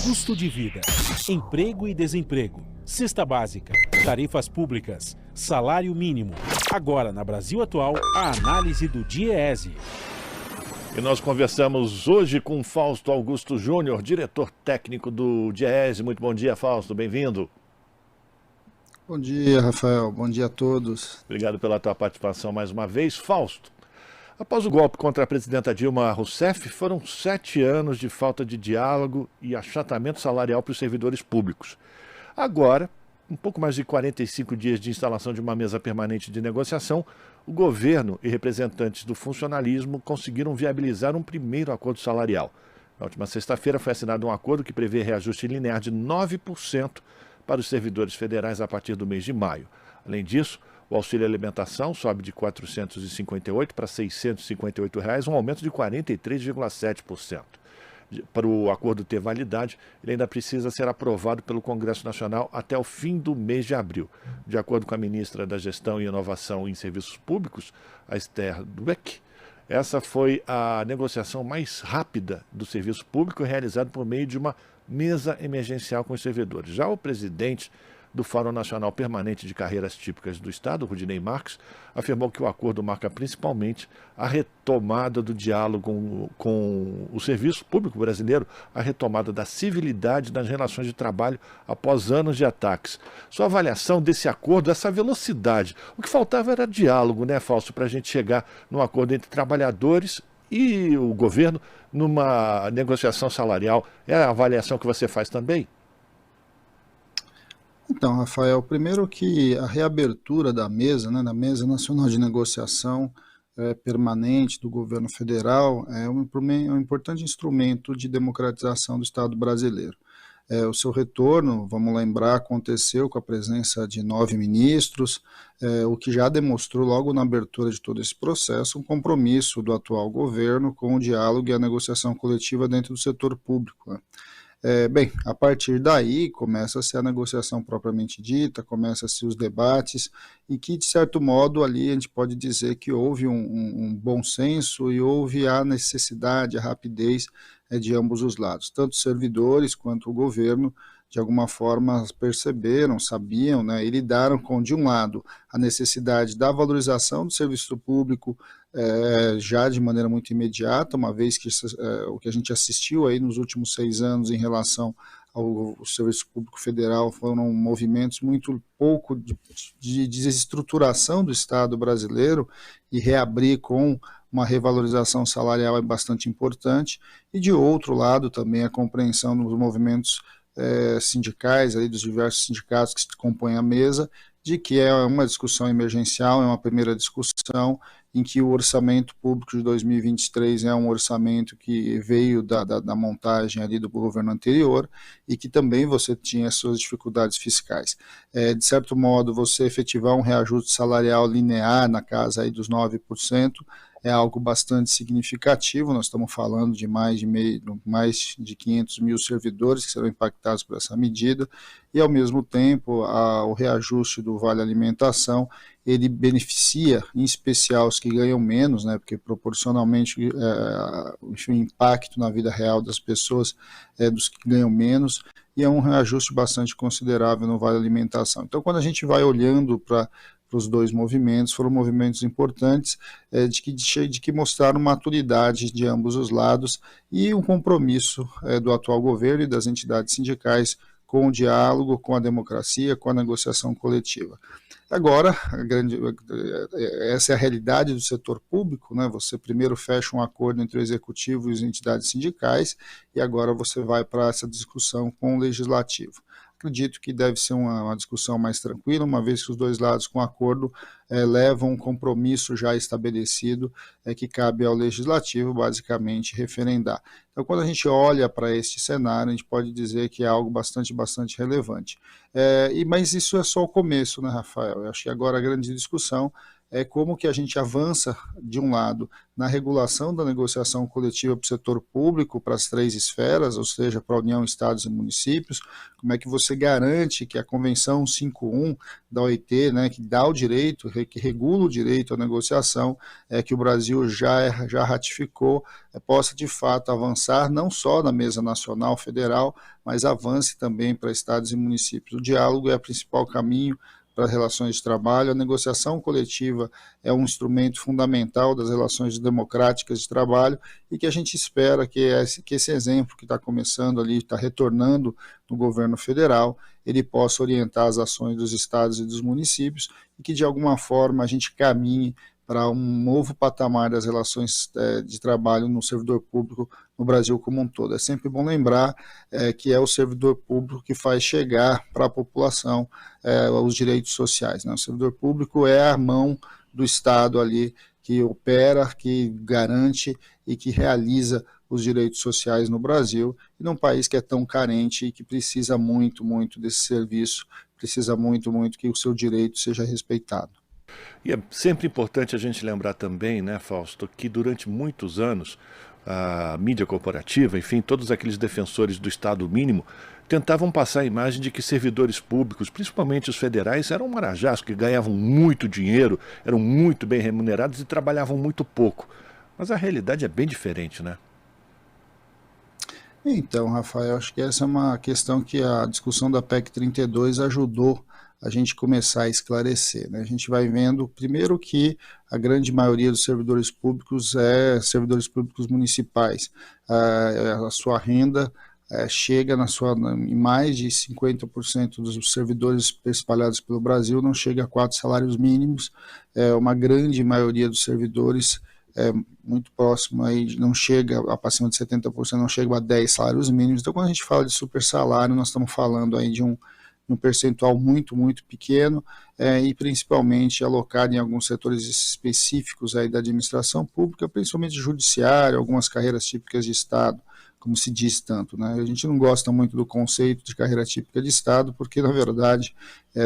Custo de vida, emprego e desemprego, cesta básica, tarifas públicas, salário mínimo. Agora, na Brasil Atual, a análise do DIEESE. E nós conversamos hoje com Fausto Augusto Júnior, diretor técnico do DIEESE. Muito bom dia, Fausto, bem-vindo. Bom dia, Rafael, bom dia a todos. Obrigado pela tua participação mais uma vez. Fausto, após o golpe contra a presidenta Dilma Rousseff, foram 7 anos de falta de diálogo e achatamento salarial para os servidores públicos. Agora, um pouco mais de 45 dias de instalação de uma mesa permanente de negociação, o governo e representantes do funcionalismo conseguiram viabilizar um primeiro acordo salarial. Na última sexta-feira foi assinado um acordo que prevê reajuste linear de 9% para os servidores federais a partir do mês de maio. Além disso, o auxílio alimentação sobe de R$ 458 para R$ 658, um aumento de 43,7%. Para o acordo ter validade, ele ainda precisa ser aprovado pelo Congresso Nacional até o fim do mês de abril. De acordo com a ministra da Gestão e Inovação em Serviços Públicos, a Esther Dweck, essa foi a negociação mais rápida do serviço público realizada por meio de uma mesa emergencial com os servidores. Já o presidente do Fórum Nacional Permanente de Carreiras Típicas do Estado, Rudinei Marques, afirmou que o acordo marca principalmente a retomada do diálogo com o serviço público brasileiro, a retomada da civilidade nas relações de trabalho após anos de ataques. Sua avaliação desse acordo, essa velocidade, o que faltava era diálogo, né, Fausto, para a gente chegar num acordo entre trabalhadores e o governo numa negociação salarial. É a avaliação que você faz também? Então, Rafael, primeiro que a reabertura da mesa, né, da Mesa Nacional de Negociação permanente do governo federal é um importante instrumento de democratização do Estado brasileiro. O seu retorno, vamos lembrar, aconteceu com a presença de 9 ministros, o que já demonstrou logo na abertura de todo esse processo um compromisso do atual governo com o diálogo e a negociação coletiva dentro do setor público, né? Bem, a partir daí começa-se a negociação propriamente dita, começa-se os debates e que, de certo modo, ali a gente pode dizer que houve um bom senso e houve a necessidade, a rapidez de ambos os lados. Tanto os servidores quanto o governo, de alguma forma, perceberam, sabiam, né, e lidaram com, de um lado, a necessidade da valorização do serviço público, já de maneira muito imediata, uma vez que o que a gente assistiu aí nos últimos 6 anos em relação ao serviço público federal foram movimentos muito pouco de desestruturação do Estado brasileiro, e reabrir com uma revalorização salarial é bastante importante, e de outro lado também a compreensão dos movimentos sindicais, aí dos diversos sindicatos que compõem a mesa, de que é uma discussão emergencial, é uma primeira discussão em que o orçamento público de 2023 é um orçamento que veio da montagem ali do governo anterior e que também você tinha suas dificuldades fiscais. De certo modo, você efetivar um reajuste salarial linear na casa aí dos 9%, é algo bastante significativo. Nós estamos falando de mais de 500 mil servidores que serão impactados por essa medida, e ao mesmo tempo o reajuste do Vale Alimentação, ele beneficia em especial os que ganham menos, né, porque proporcionalmente o impacto na vida real das pessoas é dos que ganham menos, e é um reajuste bastante considerável no Vale Alimentação. Então, quando a gente vai olhando para os dois movimentos, foram movimentos importantes de que mostraram maturidade de ambos os lados e um compromisso do atual governo e das entidades sindicais com o diálogo, com a democracia, com a negociação coletiva. Agora, essa é a realidade do setor público, né? Você primeiro fecha um acordo entre o executivo e as entidades sindicais e agora você vai para essa discussão com o legislativo. Acredito que deve ser uma discussão mais tranquila, uma vez que os dois lados, com acordo, levam um compromisso já estabelecido que cabe ao legislativo, basicamente, referendar. Então, quando a gente olha para este cenário, a gente pode dizer que é algo bastante relevante. Mas isso é só o começo, né, Rafael? Eu acho que agora a grande discussão é como que a gente avança, de um lado, na regulação da negociação coletiva para o setor público, para as 3 esferas, ou seja, para a União, Estados e municípios, como é que você garante que a Convenção 51 da OIT, né, que dá o direito, que regula o direito à negociação, que o Brasil já ratificou, possa de fato avançar não só na mesa nacional federal, mas avance também para estados e municípios. O diálogo é o principal caminho para as relações de trabalho. A negociação coletiva é um instrumento fundamental das relações democráticas de trabalho e que a gente espera que esse exemplo que está começando ali, está retornando no governo federal, ele possa orientar as ações dos estados e dos municípios e que de alguma forma a gente caminhe para um novo patamar das relações de trabalho no servidor público no Brasil como um todo. É sempre bom lembrar que é o servidor público que faz chegar para a população os direitos sociais, né? O servidor público é a mão do Estado ali que opera, que garante e que realiza os direitos sociais no Brasil, e num país que é tão carente e que precisa muito, muito desse serviço, precisa muito, muito que o seu direito seja respeitado. E é sempre importante a gente lembrar também, né, Fausto, que durante muitos anos a mídia corporativa, enfim, todos aqueles defensores do Estado mínimo, tentavam passar a imagem de que servidores públicos, principalmente os federais, eram marajás que ganhavam muito dinheiro, eram muito bem remunerados e trabalhavam muito pouco. Mas a realidade é bem diferente, né? Então, Rafael, acho que essa é uma questão que a discussão da PEC 32 ajudou a gente começar a esclarecer, né? A gente vai vendo, primeiro, que a grande maioria dos servidores públicos é servidores públicos municipais. A sua renda chega em mais de 50% dos servidores espalhados pelo Brasil, não chega a 4 salários mínimos. Uma grande maioria dos servidores muito próximo, aí não chega a acima de 70%, não chega a 10 salários mínimos. Então, quando a gente fala de super salário, nós estamos falando aí de um percentual muito, muito pequeno, e principalmente alocado em alguns setores específicos aí da administração pública, principalmente judiciário, algumas carreiras típicas de Estado, como se diz tanto, né? A gente não gosta muito do conceito de carreira típica de Estado, porque, na verdade,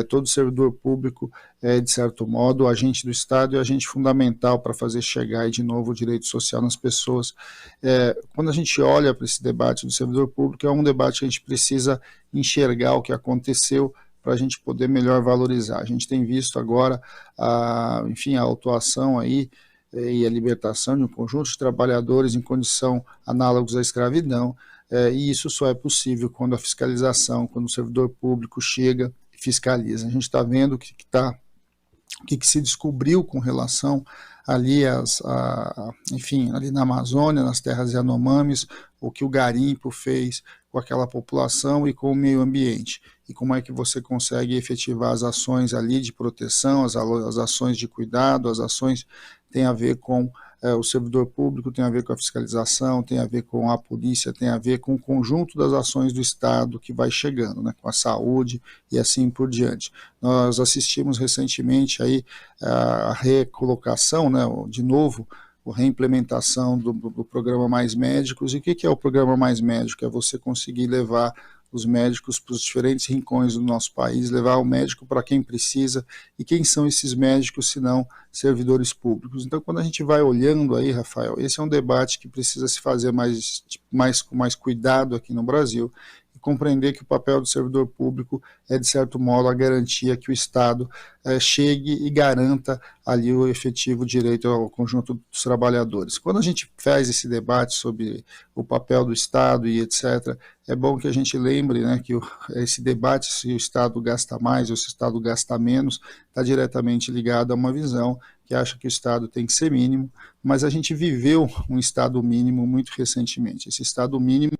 todo servidor público é, de certo modo, agente do Estado e agente fundamental para fazer chegar aí, de novo, o direito social nas pessoas. Quando a gente olha para esse debate do servidor público, é um debate que a gente precisa enxergar o que aconteceu para a gente poder melhor valorizar. A gente tem visto agora, a autuação aí e a libertação de um conjunto de trabalhadores em condição análogos à escravidão, e isso só é possível quando a fiscalização, quando o servidor público chega e fiscaliza. A gente está vendo o que se descobriu com relação ali, ali na Amazônia, nas terras Yanomamis, o que o garimpo fez com aquela população e com o meio ambiente, e como é que você consegue efetivar as ações ali de proteção, as ações de cuidado, as ações tem a ver com o servidor público, tem a ver com a fiscalização, tem a ver com a polícia, tem a ver com o conjunto das ações do Estado que vai chegando, né, com a saúde e assim por diante. Nós assistimos recentemente aí a recolocação, né, de novo, a reimplementação do programa Mais Médicos. E o que é o programa Mais Médico? É você conseguir levar os médicos para os diferentes rincões do nosso país, levar o médico para quem precisa. E quem são esses médicos, se não servidores públicos? Então, quando a gente vai olhando aí, Rafael, esse é um debate que precisa se fazer com mais cuidado aqui no Brasil, e compreender que o papel do servidor público é, de certo modo, a garantia que o Estado chegue e garanta ali o efetivo direito ao conjunto dos trabalhadores. Quando a gente faz esse debate sobre o papel do Estado e etc., é bom que a gente lembre, né, que esse debate, se o Estado gasta mais ou se o Estado gasta menos, está diretamente ligado a uma visão que acha que o Estado tem que ser mínimo, mas a gente viveu um Estado mínimo muito recentemente. Esse Estado mínimo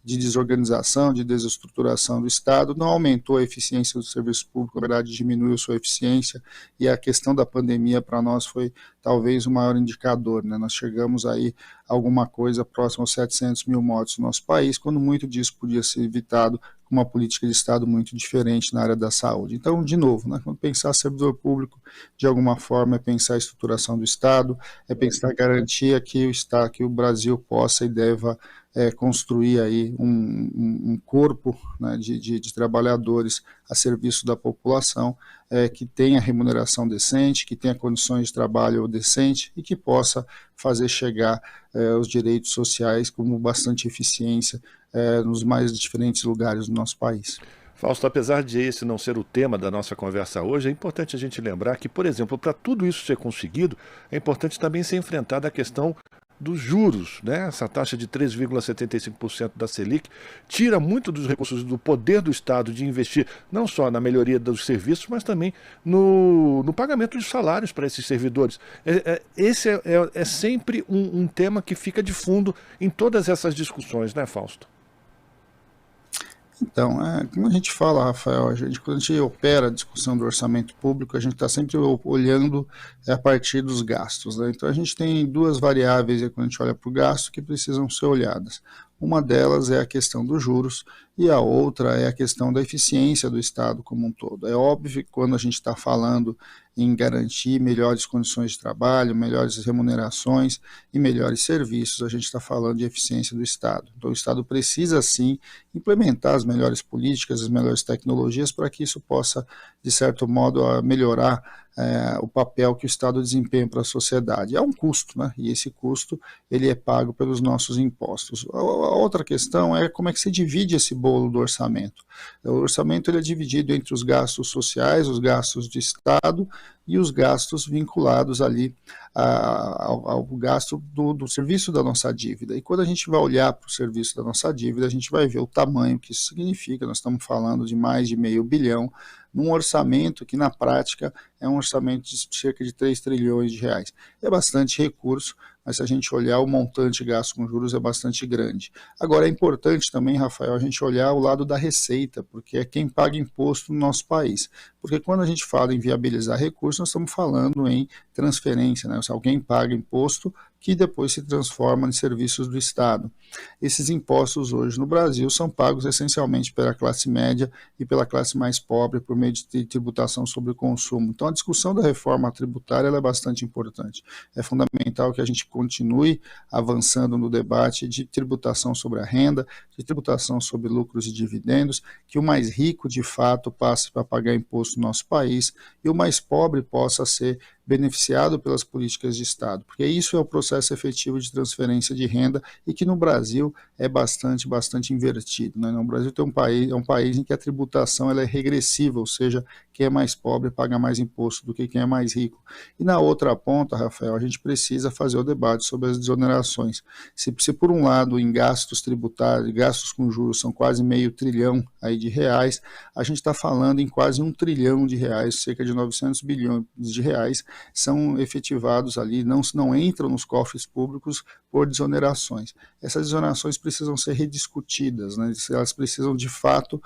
de desorganização, de desestruturação do Estado, não aumentou a eficiência do serviço público, na verdade diminuiu sua eficiência, e a questão da pandemia para nós foi talvez o maior indicador, né? Nós chegamos aí a alguma coisa próximo aos 700 mil mortos no nosso país, quando muito disso podia ser evitado com uma política de Estado muito diferente na área da saúde. Então, de novo, né, quando pensar servidor público, de alguma forma, é pensar a estruturação do Estado, é pensar a garantia que o Brasil possa e deva construir aí um corpo, né, de trabalhadores a serviço da população, que tenha remuneração decente, que tenha condições de trabalho decente e que possa fazer chegar os direitos sociais com bastante eficiência nos mais diferentes lugares do nosso país. Fausto, apesar de esse não ser o tema da nossa conversa hoje, é importante a gente lembrar que, por exemplo, para tudo isso ser conseguido, é importante também ser enfrentada a questão dos juros, né? Essa taxa de 3,75% da Selic tira muito dos recursos do poder do Estado de investir não só na melhoria dos serviços, mas também no pagamento de salários para esses servidores. Esse é sempre um tema que fica de fundo em todas essas discussões, né, Fausto? Então, como a gente fala, Rafael, quando a gente opera a discussão do orçamento público, a gente está sempre olhando a partir dos gastos, né? Então, a gente tem duas variáveis aí, quando a gente olha para o gasto que precisam ser olhadas. Uma delas é a questão dos juros e a outra é a questão da eficiência do Estado como um todo. É óbvio que quando a gente está falando em garantir melhores condições de trabalho, melhores remunerações e melhores serviços, a gente está falando de eficiência do Estado. Então, o Estado precisa, sim, implementar as melhores políticas, as melhores tecnologias para que isso possa, de certo modo, melhorar o papel que o Estado desempenha para a sociedade. É um custo, né? E esse custo ele é pago pelos nossos impostos. A outra questão é como é que se divide esse bolo do orçamento. O orçamento ele é dividido entre os gastos sociais, os gastos de Estado e os gastos vinculados ali ao gasto do serviço da nossa dívida. E quando a gente vai olhar para o serviço da nossa dívida, a gente vai ver o tamanho que isso significa. Nós estamos falando de mais de R$500 bilhão, num orçamento que, na prática, é um orçamento de cerca de 3 trilhões de reais. É bastante recurso, mas se a gente olhar o montante gasto com juros é bastante grande. Agora, é importante também, Rafael, a gente olhar o lado da receita, porque é quem paga imposto no nosso país. Porque quando a gente fala em viabilizar recursos, nós estamos falando em transferência, né? Se alguém paga imposto, que depois se transforma em serviços do Estado. Esses impostos hoje no Brasil são pagos essencialmente pela classe média e pela classe mais pobre por meio de tributação sobre o consumo. Então a discussão da reforma tributária ela é bastante importante. É fundamental que a gente continue avançando no debate de tributação sobre a renda, de tributação sobre lucros e dividendos, que o mais rico de fato passe para pagar imposto no nosso país e o mais pobre possa ser beneficiado pelas políticas de Estado, porque isso é o processo efetivo de transferência de renda e que no Brasil é bastante invertido, né? O Brasil é um país em que a tributação ela é regressiva, ou seja, quem é mais pobre paga mais imposto do que quem é mais rico. E na outra ponta, Rafael, a gente precisa fazer o debate sobre as desonerações. Se por um lado em gastos tributários, gastos com juros são quase R$500 bilhão aí de reais, a gente está falando em quase R$1 trilhão de reais, cerca de 900 bilhões de reais, são efetivados ali, não entram nos cofres públicos por desonerações. Essas desonerações precisam ser rediscutidas, né? Elas precisam de fato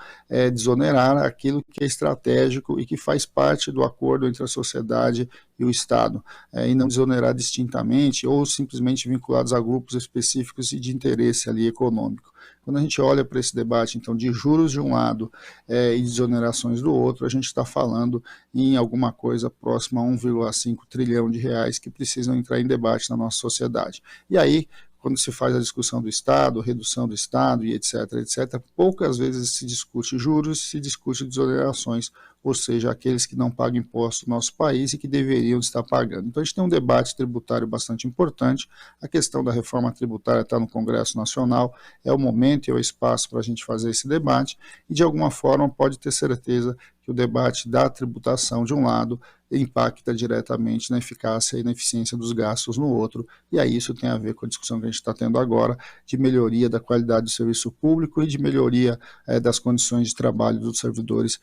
desonerar aquilo que é estratégico e que faz parte do acordo entre a sociedade e o Estado, e não desonerar distintamente ou simplesmente vinculados a grupos específicos e de interesse ali econômico. Quando a gente olha para esse debate, então, de juros de um lado e desonerações do outro, a gente está falando em alguma coisa próxima a 1,5 trilhão de reais que precisam entrar em debate na nossa sociedade. E aí, quando se faz a discussão do Estado, redução do Estado e etc., poucas vezes se discute juros, se discute desonerações, ou seja, aqueles que não pagam imposto no nosso país e que deveriam estar pagando. Então a gente tem um debate tributário bastante importante, a questão da reforma tributária está no Congresso Nacional, é o momento e é o espaço para a gente fazer esse debate e de alguma forma pode ter certeza que o debate da tributação de um lado impacta diretamente na eficácia e na eficiência dos gastos no outro, e aí isso tem a ver com a discussão que a gente está tendo agora de melhoria da qualidade do serviço público e de melhoria das condições de trabalho dos servidores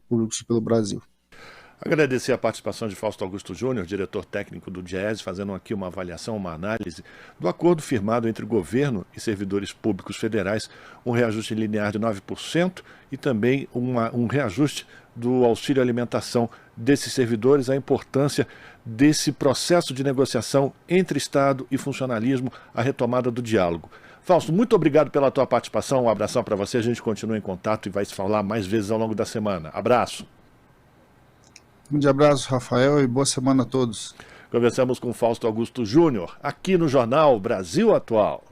públicos pelo Brasil. Agradecer a participação de Fausto Augusto Júnior, diretor técnico do Diese, fazendo aqui uma avaliação, uma análise do acordo firmado entre governo e servidores públicos federais, um reajuste linear de 9% e também um reajuste do auxílio alimentação desses servidores, a importância desse processo de negociação entre Estado e funcionalismo, a retomada do diálogo. Fausto, muito obrigado pela tua participação, um abração para você, a gente continua em contato e vai se falar mais vezes ao longo da semana. Abraço. Um grande abraço, Rafael, e boa semana a todos. Conversamos com Fausto Augusto Júnior, aqui no Jornal Brasil Atual.